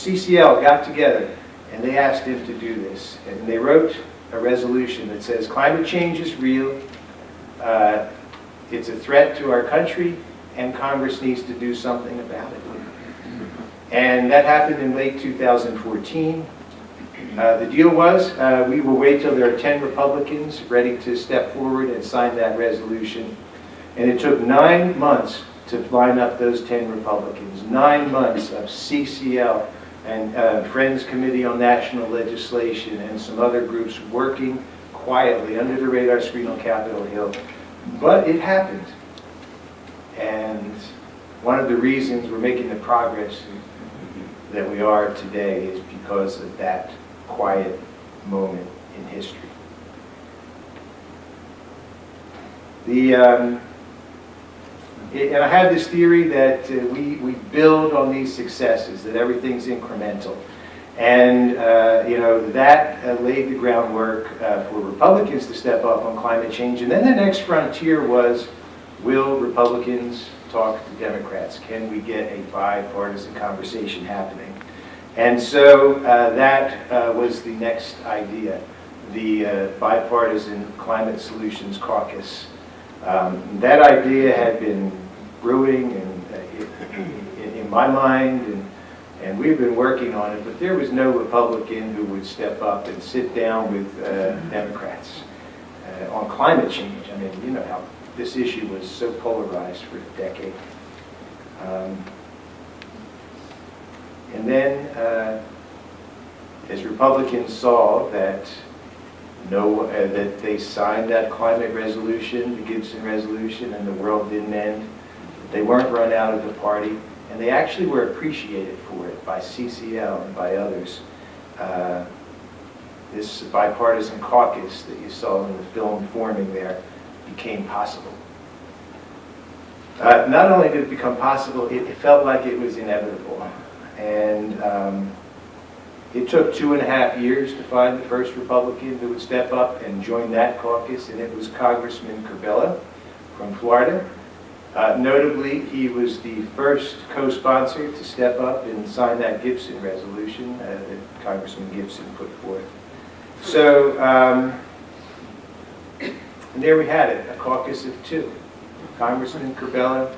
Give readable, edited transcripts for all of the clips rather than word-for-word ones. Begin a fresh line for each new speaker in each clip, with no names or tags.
CCL got together and they asked him to do this. And they wrote a resolution that says climate change is real, it's a threat to our country, and Congress needs to do something about it. And that happened in late 2014. The deal was we will wait till there are 10 Republicans ready to step forward and sign that resolution. And it took 9 months to line up those 10 Republicans, 9 months of CCL and Friends Committee on National Legislation and some other groups working quietly under the radar screen on Capitol Hill. But it happened. And one of the reasons we're making the progress that we are today is because of that quiet moment in history. And I have this theory that we build on these successes, that everything's incremental. And that laid the groundwork for Republicans to step up on climate change. And then the next frontier was, will Republicans talk to Democrats? Can we get a bipartisan conversation happening? And so that was the next idea, the Bipartisan Climate Solutions Caucus. That idea had been brewing in my mind, and we've been working on it, but there was no Republican who would step up and sit down with Democrats on climate change. I mean, you know how this issue was so polarized for a decade. And then, as Republicans saw that that they signed that climate resolution, the Gibson resolution, and the world didn't end, they weren't run out of the party, and they actually were appreciated for it by CCL and by others. This bipartisan caucus that you saw in the film forming there became possible. Not only did it become possible, it felt like it was inevitable. And it took 2.5 years to find the first Republican who would step up and join that caucus, and it was Congressman Curbelo from Florida. Notably, he was the first co-sponsor to step up and sign that Gibson resolution that Congressman Gibson put forth. So, and there we had it, a caucus of 2. Congressman Curbelo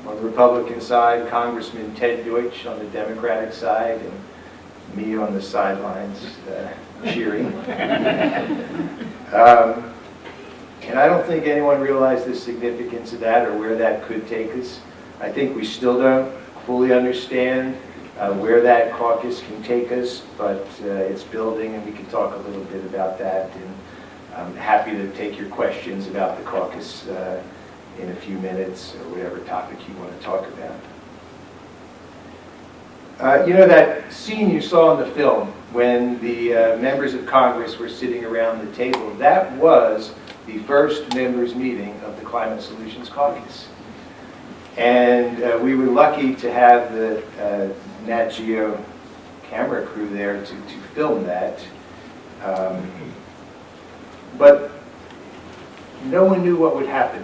on the Republican side, Congressman Ted Deutsch on the Democratic side, and me on the sidelines cheering. And I don't think anyone realized the significance of that or where that could take us. I think we still don't fully understand where that caucus can take us, but it's building, and we can talk a little bit about that. And I'm happy to take your questions about the caucus in a few minutes, or whatever topic you want to talk about. You know that scene you saw in the film when the members of Congress were sitting around the table? That was the first members' meeting of the Climate Solutions Caucus. And we were lucky to have the Nat Geo camera crew there to film that. But no one knew what would happen.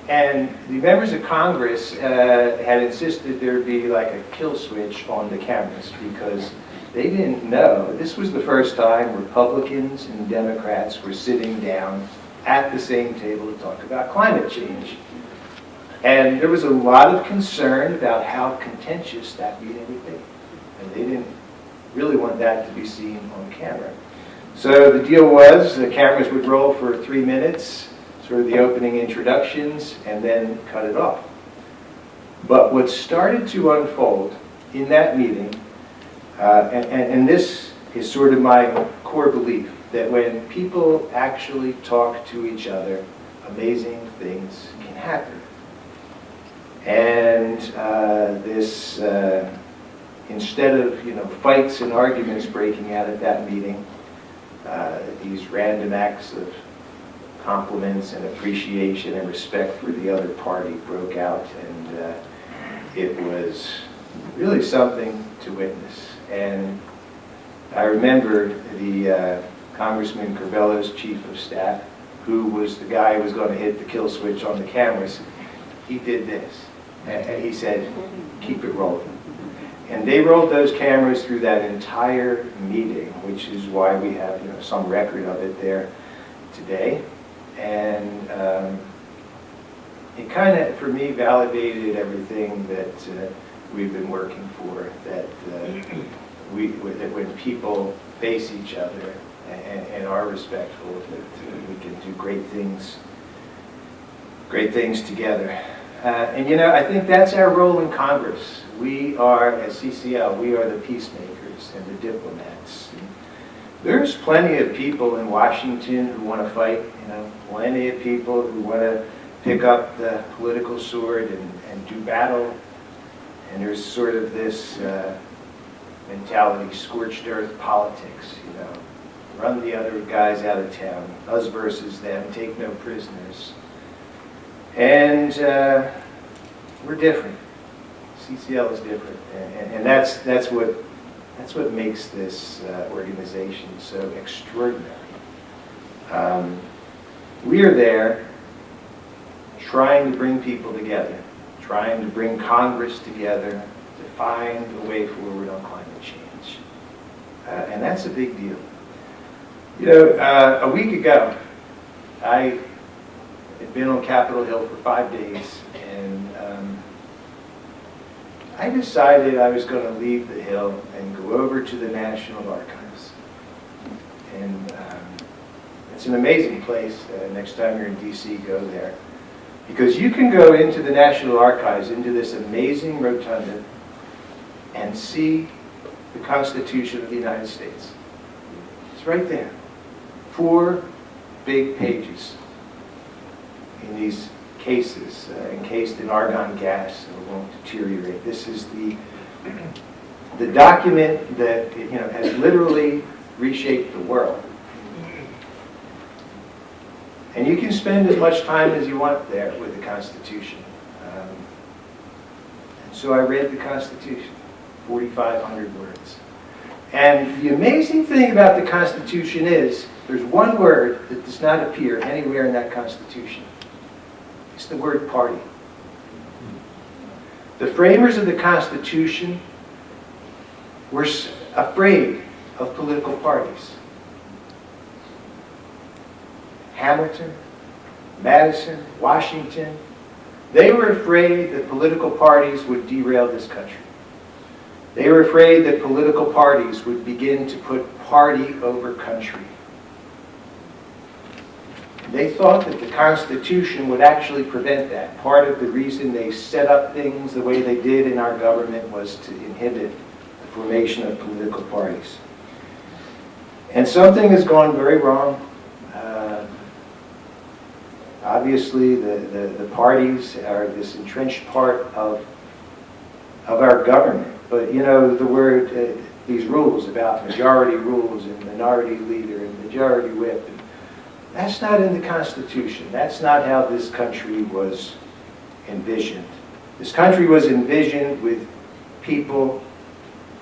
And the members of Congress had insisted there be like a kill switch on the cameras because they didn't know. This was the first time Republicans and Democrats were sitting down at the same table to talk about climate change. And there was a lot of concern about how contentious that meeting would be. And they didn't really want that to be seen on camera. So the deal was the cameras would roll for 3 minutes, sort of the opening introductions, and then cut it off. But what started to unfold in that meeting, and this is sort of my core belief, that when people actually talk to each other, amazing things can happen. And instead of fights and arguments breaking out at that meeting, these random acts of compliments and appreciation and respect for the other party broke out, and it was really something to witness. And I remember the Congressman Curbelo's chief of staff, who was the guy who was going to hit the kill switch on the cameras. He did this, and he said, "Keep it rolling." And they rolled those cameras through that entire meeting, which is why we have some record of it there today. And it kind of, for me, validated everything that we've been working for, that that when people face each other and are respectful, that we can do great things together. And I think that's our role in Congress. We are, as CCL, we are the peacemakers and the diplomats. And there's plenty of people in Washington who want to fight, plenty of people who want to pick up the political sword and do battle. And there's sort of this mentality, scorched earth politics, run the other guys out of town, us versus them, take no prisoners. And we're different. CCL is different, and that's what makes this organization so extraordinary. We are there trying to bring people together, trying to bring Congress together to find a way forward on climate change, and that's a big deal. A week ago, I had been on Capitol Hill for 5 days, and I decided I was going to leave the Hill and go over to the National Archives. And it's an amazing place. Next time you're in D.C., go there. Because you can go into the National Archives, into this amazing rotunda, and see the Constitution of the United States. It's right there. 4 big pages in these cases, encased in argon gas, and it won't deteriorate. This is the document that has literally reshaped the world. And you can spend as much time as you want there with the Constitution. And so I read the Constitution, 4,500 words. And the amazing thing about the Constitution is there's one word that does not appear anywhere in that Constitution. It's the word party. The framers of the Constitution were afraid of political parties. Hamilton, Madison, Washington, they were afraid that political parties would derail this country. They were afraid that political parties would begin to put party over country. They thought that the Constitution would actually prevent that. Part of the reason they set up things the way they did in our government was to inhibit the formation of political parties. And something has gone very wrong. Obviously, the parties are this entrenched part of our government. But the word, these rules about majority rules and minority leader and majority whip, that's not in the Constitution. That's not how this country was envisioned. This country was envisioned with people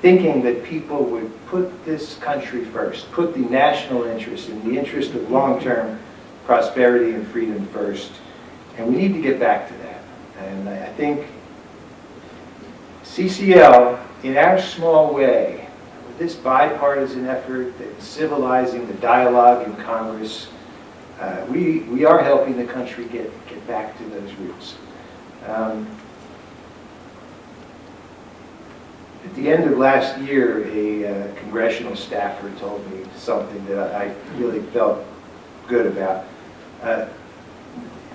thinking that people would put this country first, put the national interest and the interest of long-term prosperity and freedom first. And we need to get back to that. And I think CCL, in our small way, with this bipartisan effort, civilizing the dialogue in Congress, we are helping the country get back to those roots. At the end of last year, a congressional staffer told me something that I really felt good about.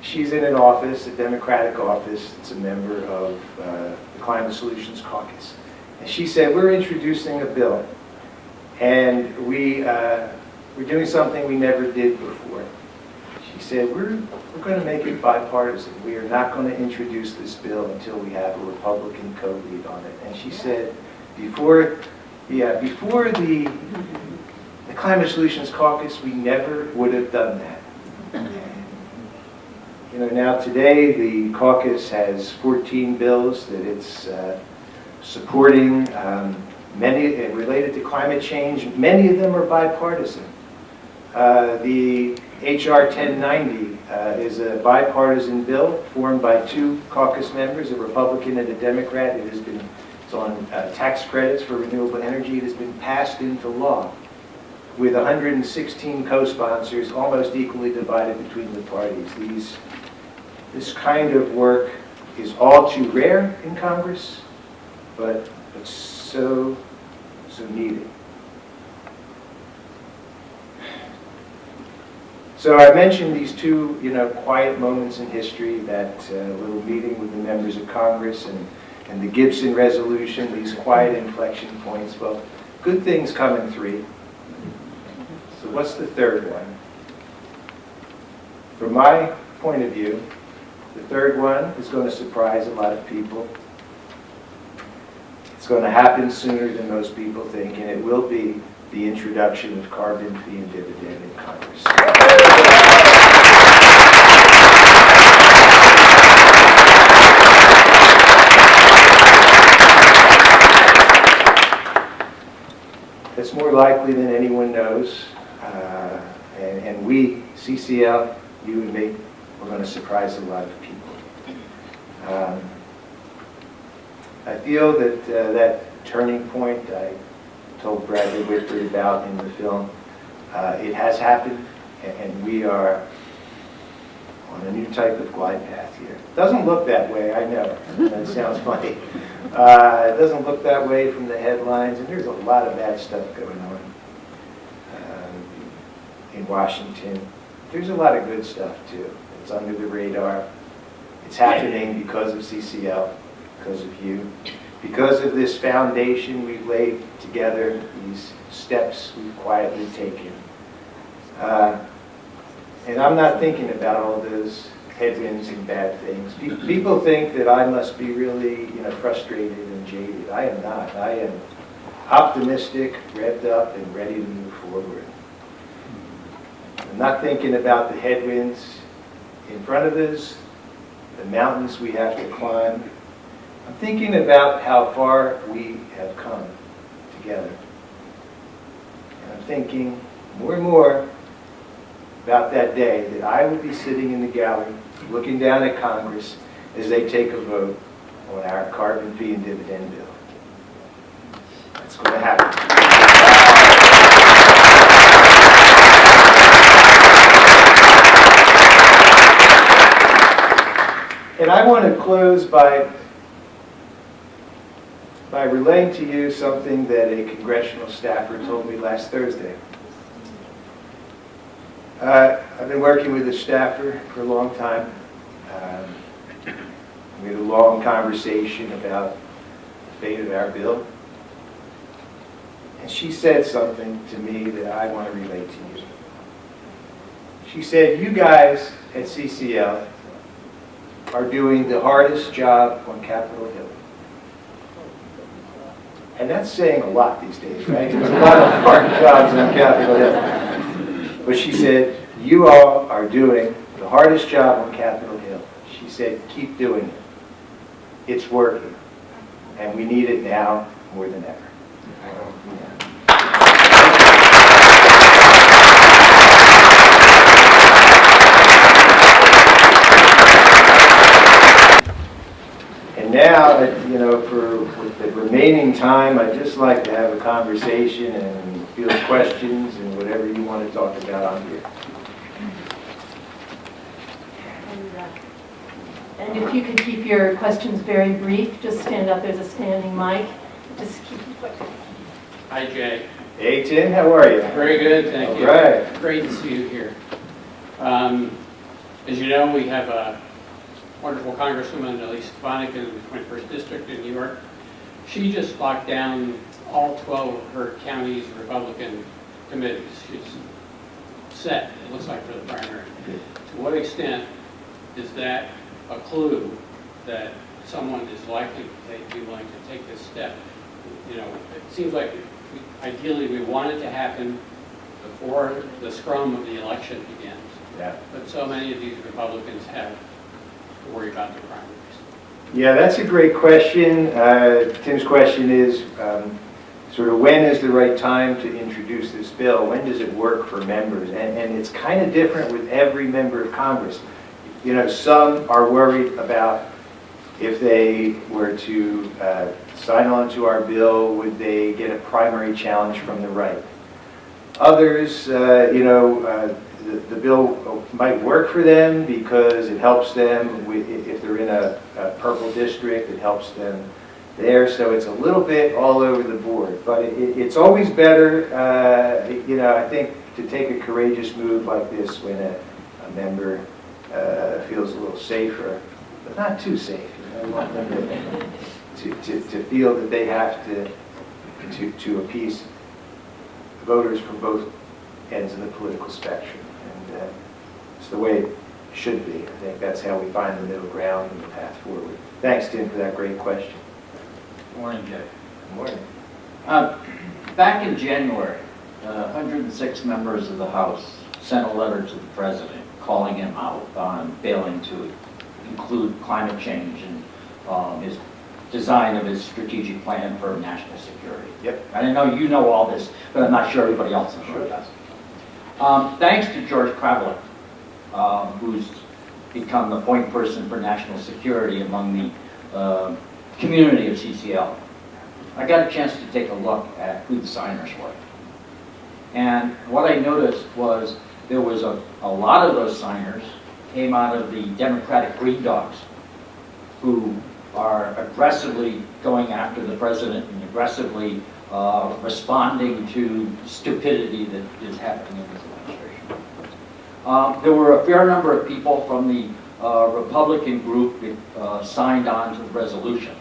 She's in an office, a Democratic office. It's a member of the Climate Solutions Caucus. And she said, we're introducing a bill, and we're doing something we never did before. She said, we're going to make it bipartisan. We are not going to introduce this bill until we have a Republican co-lead on it. And she said, before the Climate Solutions Caucus, we never would have done that. Now today the caucus has 14 bills that it's supporting, many related to climate change. Many of them are bipartisan. The H.R. 1090 is a bipartisan bill formed by 2 caucus members, a Republican and a Democrat. It's on tax credits for renewable energy. It has been passed into law with 116 co-sponsors, almost equally divided between the parties. This kind of work is all too rare in Congress, but so needed. So I mentioned these two, quiet moments in history, that little meeting with the members of Congress and the Gibson resolution, these quiet inflection points. Well, good things come in three. So what's the third one? From my point of view, the third one is going to surprise a lot of people. It's going to happen sooner than most people think, and it will be the introduction of carbon fee and dividend in Congress. It's more likely than anyone knows, and we, CCL, you and me, we're going to surprise a lot of people. I feel that that turning point I told Bradley Whitford about in the film, it has happened, and we are on a new type of glide path here. It doesn't look that way, I know. That sounds funny. It doesn't look that way from the headlines, and there's a lot of bad stuff going on in Washington. There's a lot of good stuff, too. It's under the radar. It's happening because of CCL, because of you, because of this foundation we've laid together, these steps we've quietly taken. And I'm not thinking about all those headwinds and bad things. People think that I must be really, frustrated and jaded. I am not. I am optimistic, revved up, and ready to move forward. I'm not thinking about the headwinds in front of us, the mountains we have to climb. I'm thinking about how far we have come together. And I'm thinking more and more about that day that I will be sitting in the gallery looking down at Congress as they take a vote on our carbon fee and dividend bill. That's going to happen. And I want to close by relaying to you something that a congressional staffer told me last Thursday. I've been working with a staffer for a long time. We had a long conversation about the fate of our bill. And she said something to me that I want to relate to you. She said, you guys at CCL are doing the hardest job on Capitol Hill. And that's saying a lot these days, right? There's a lot of hard jobs on Capitol Hill. But she said, you all are doing the hardest job on Capitol Hill. She said, keep doing it. It's working. And we need it now more than ever. And now, for the remaining time, I'd just like to have a conversation and field questions and whatever you want to talk about, I'm here.
And if you could keep your questions very brief, just stand up, there's a standing mic. Just keep it quick.
Hi, Jay.
Hey, Tim, how are you?
Very good, thank you.
All right.
Great to see you here. As you know, we have a wonderful Congresswoman, Elise Stefanik, in the 21st District in New York. She just locked down all 12 of her county's Republican committees. She's set, it looks like, for the primary. To what extent is that a clue that someone is likely to be willing to take this step? It seems like ideally we want it to happen before the scrum of the election begins.
Yeah.
But so many of these Republicans have to worry about their primaries.
Yeah, that's a great question. Tim's question is sort of when is the right time to introduce this bill? When does it work for members? And it's kind of different with every member of Congress. Some are worried about if they were to sign on to our bill, would they get a primary challenge from the right? Others, the bill might work for them because it helps them if they're in a purple district, it helps them there. So it's a little bit all over the board. But it's always better, I think, to take a courageous move like this when a member feels a little safer, but not too safe. I want them to feel that they have to appease voters from both ends of the political spectrum. And it's the way it should be. I think that's how we find the middle ground and the path forward. Thanks, Tim, for that great question.
Good morning, Jay.
Good morning.
Back in January, 106 members of the House sent a letter to the President calling him out on failing to include climate change in his design of his strategic plan for national security.
Yep.
I know you know all this, but I'm not sure everybody else knows it does. Thanks to George Kravlik, who's become the point person for national security among the community of CCL, I got a chance to take a look at who the signers were. And what I noticed was there was a lot of those signers came out of the Democratic Green Dogs, who are aggressively going after the president and aggressively responding to stupidity that is happening in this administration. There were a fair number of people from the Republican group that signed on to the resolution.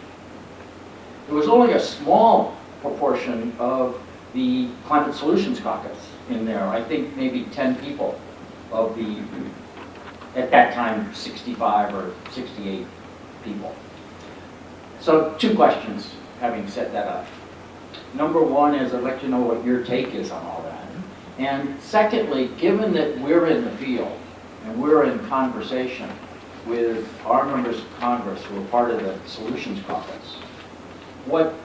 There was only a small proportion of the Climate Solutions Caucus in there. I think maybe 10 people of the, at that time, 65 or 68 people. So 2 questions, having set that up. Number one is I'd like to know what your take is on all that. And secondly, given that we're in the field and we're in conversation with our members of Congress who are part of the Solutions Caucus, what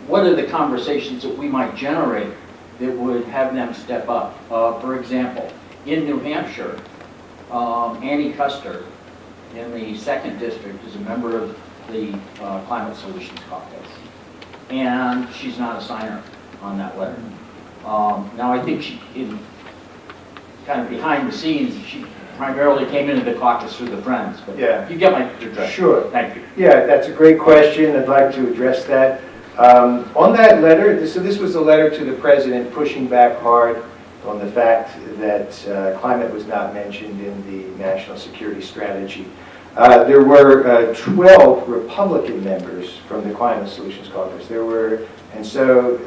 are the conversations that we might generate that would have them step up? For example, in New Hampshire, Annie Custer in the 2nd District is a member of the Climate Solutions Caucus, and she's not a signer on that letter. Now, I think she, in kind of behind the scenes, she primarily came into the caucus through the Friends, but
Yeah.
you get my drift.
Sure.
Thank you.
Yeah, that's a great question. I'd like to address that. On that letter, so this was a letter to the president pushing back hard on the fact that climate was not mentioned in the national security strategy. There were 12 Republican members from the Climate Solutions Caucus. And so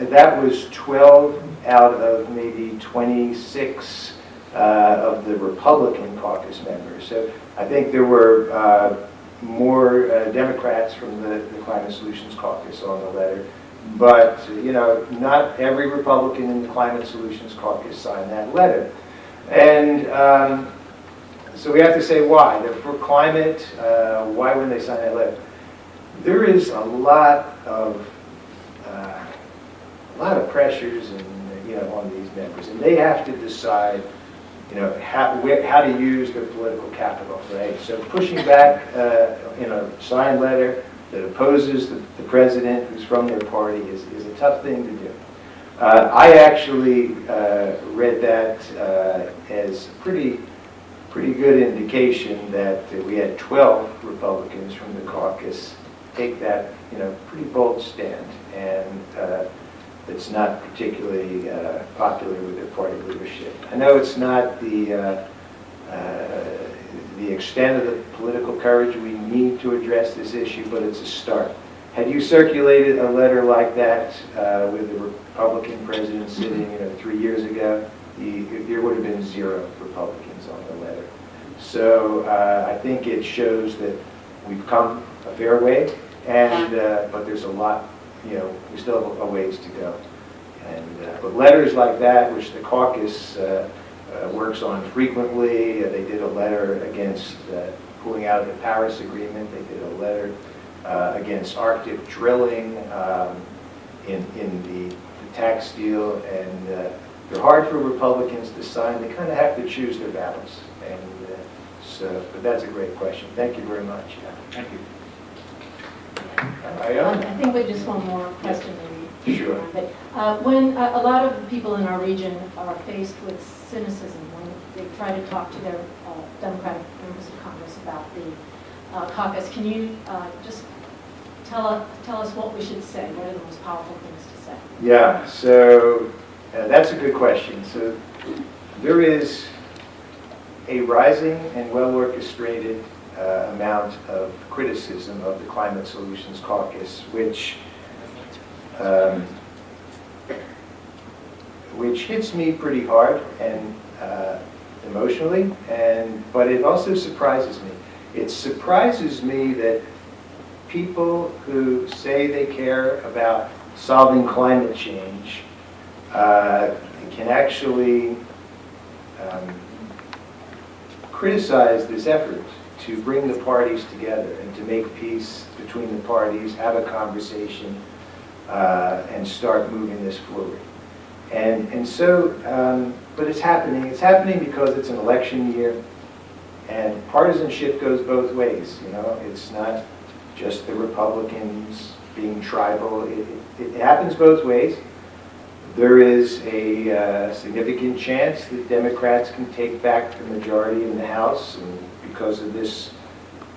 that was 12 out of maybe 26 of the Republican caucus members. So I think there were more Democrats from the Climate Solutions Caucus on the letter. But, not every Republican in the Climate Solutions Caucus signed that letter. And so we have to say why. They're for climate. Why wouldn't they sign that letter? There is a lot of pressures and on these members, and they have to decide how to use their political capital, right? So pushing back in a signed letter that opposes the president who's from their party is a tough thing to do. I actually read that as a pretty good indication that we had 12 Republicans from the caucus take that pretty bold stand, and it's not particularly popular with their party leadership. I know it's not the extent of the political courage we need to address this issue, but it's a start. Had you circulated a letter like that with the Republican president sitting 3 years ago, there would have been 0 Republicans on the letter. So I think it shows that we've come a fair way, and but there's a lot, we still have a ways to go. And but letters like that, which the caucus works on frequently, they did a letter against pulling out of the Paris Agreement. They did a letter against Arctic drilling in the tax deal, and they're hard for Republicans to sign. They kind of have to choose their battles. And but that's a great question. Thank you very much.
Thank you.
I think we just one more question maybe.
Sure.
But when a lot of people in our region are faced with cynicism when they try to talk to their Democratic members of Congress about the caucus, can you just tell us what we should say? What are the most powerful things to say?
Yeah, so that's a good question. So there is a rising and well-orchestrated amount of criticism of the Climate Solutions Caucus, which hits me pretty hard and emotionally, but it also surprises me. It surprises me that people who say they care about solving climate change can actually criticize this effort to bring the parties together and to make peace between the parties, have a conversation, and start moving this forward. But it's happening. It's happening because it's an election year, and partisanship goes both ways. You know, it's not just the Republicans being tribal. It happens both ways. There is a significant chance that Democrats can take back the majority in the House, and because of this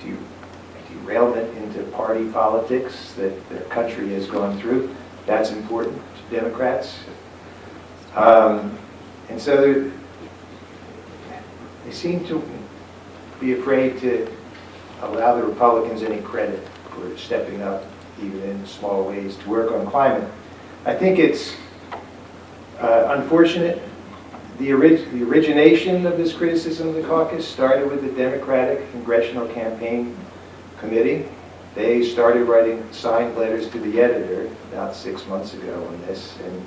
derailment into party politics that the country has gone through, that's important to Democrats. And so they seem to be afraid to allow the Republicans any credit for stepping up, even in small ways, to work on climate. I think it's unfortunate. The origination of this criticism of the caucus started with the Democratic Congressional Campaign Committee. They started writing signed letters to the editor about 6 months ago on this, and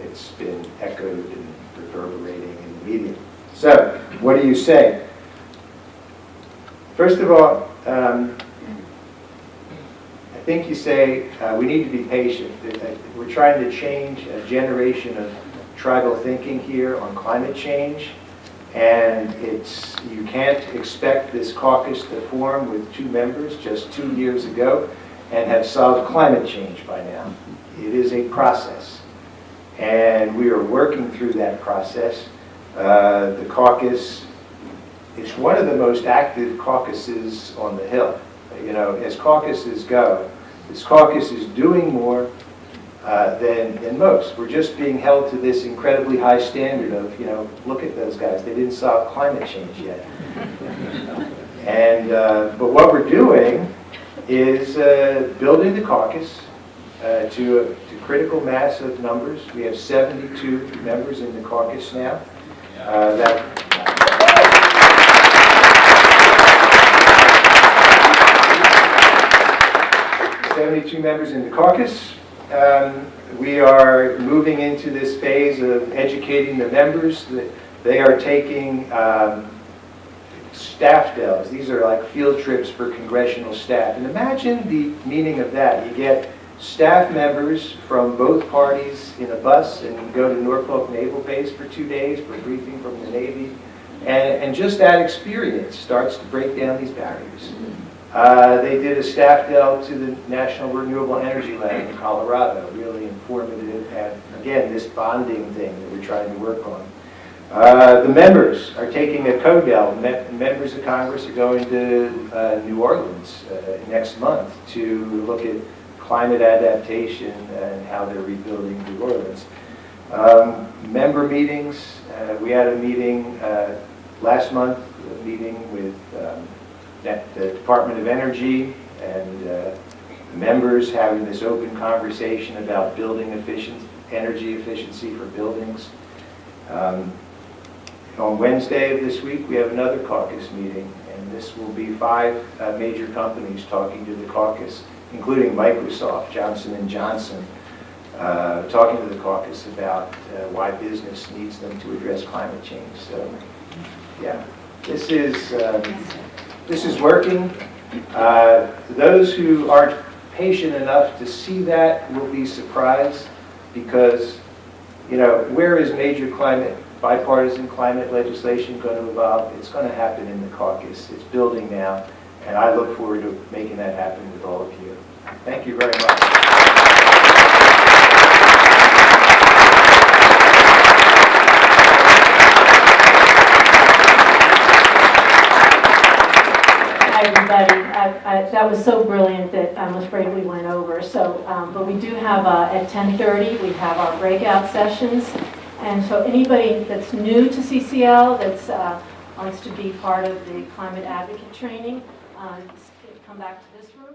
it's been echoed and reverberating in the media. So, what do you say? First of all, I think you say we need to be patient. We're trying to change a generation of tribal thinking here on climate change, and you can't expect this caucus to form with 2 members just 2 years ago and have solved climate change by now. It is a process, and we are working through that process. The caucus is one of the most active caucuses on the Hill. You know, as caucuses go, this caucus is doing more than most. We're just being held to this incredibly high standard of, you know, look at those guys, they didn't solve climate change yet. But what we're doing is building the caucus to a critical mass of numbers. We have 72 members in the caucus now. 72 members in the caucus. We are moving into this phase of educating the members. They are taking staff days. These are like field trips for congressional staff. And imagine the meaning of that. You get staff members from both parties in a bus and go to Norfolk Naval Base for 2 days for a briefing from the Navy. And just that experience starts to break down these barriers. They did a staff delve to the National Renewable Energy Lab in Colorado, really informative, and again, this bonding thing that we're trying to work on. The members are taking a co-delve. Members of Congress are going to New Orleans next month to look at climate adaptation and how they're rebuilding New Orleans. Member meetings, we had a meeting last month, a meeting with the Department of Energy and the members having this open conversation about building energy efficiency for buildings. On Wednesday of this week, we have another caucus meeting, and this will be 5 major companies talking to the caucus, including Microsoft, Johnson & Johnson, talking to the caucus about why business needs them to address climate change. So, yeah, this is working. Those who aren't patient enough to see that will be surprised, because, you know, where is major bipartisan climate legislation going to evolve? It's going to happen in the caucus. It's building now, And I look forward to making that happen with all of you. Thank you very much.
Hi, everybody. That was so brilliant that I'm afraid we went over. So, but we do have, at 10:30, we have our breakout sessions. And so anybody that's new to CCL, that's wants to be part of the climate advocate training, come back to this room.